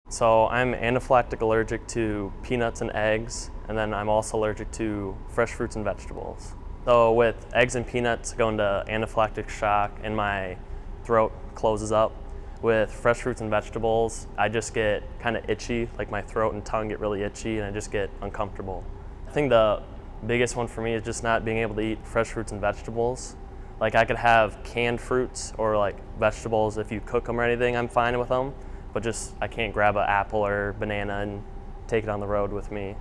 So I'm anaphylactic allergic to peanuts and eggs, and then I'm also allergic to fresh fruits and vegetables. So with eggs and peanuts, I go into anaphylactic shock and my throat closes up. With fresh fruits and vegetables, I just get kind of itchy, like my throat and tongue get really itchy and I just get uncomfortable. I think the biggest one for me is just not being able to eat fresh fruits and vegetables. Like I could have canned fruits or like vegetables if you cook them or anything, I'm fine with them, but just I can't grab an apple or banana and take it on the road with me.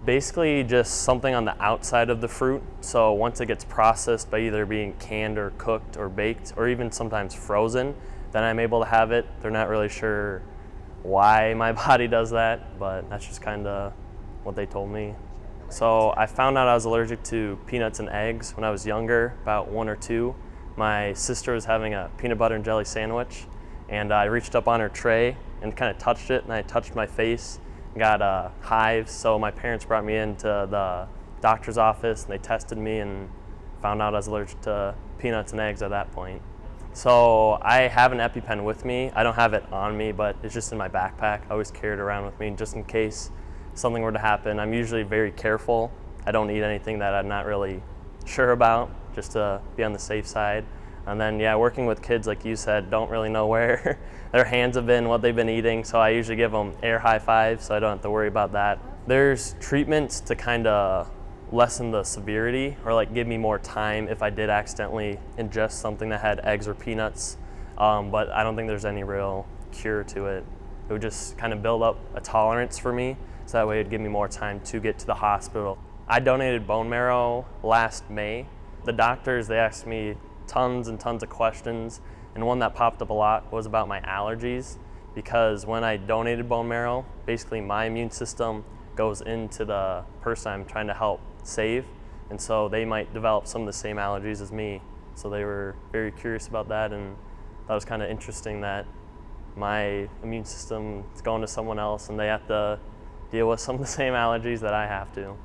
Basically just something on the outside of the fruit, so once it gets processed by either being canned or cooked or baked or even sometimes frozen, then I'm able to have it. They're not really sure why my body does that, but that's just kind of what they told me. So I found out I was allergic to peanuts and eggs when I was younger, about 1 or 2. My sister was having a peanut butter and jelly sandwich, and I reached up on her tray and kind of touched it, and I touched my face and got hives. So my parents brought me into the doctor's office, and they tested me and found out I was allergic to peanuts and eggs at that point. So I have an EpiPen with me. I don't have it on me, but it's just in my backpack. I always carry it around with me just in case something were to happen. I'm usually very careful. I don't eat anything that I'm not really sure about, just to be on the safe side. And then, yeah, working with kids, like you said, don't really know where their hands have been, what they've been eating, so I usually give them air high fives so I don't have to worry about that. There's treatments to kind of lessen the severity or like give me more time if I did accidentally ingest something that had eggs or peanuts, but I don't think there's any real cure to it. It would just kind of build up a tolerance for me, so that way it'd give me more time to get to the hospital. I donated bone marrow last May. The doctors, they asked me tons and tons of questions, and one that popped up a lot was about my allergies, because when I donated bone marrow, basically my immune system goes into the person I'm trying to help save, and so they might develop some of the same allergies as me. So they were very curious about that, and that was kind of interesting that my immune system is going to someone else and they have to deal with some of the same allergies that I have to.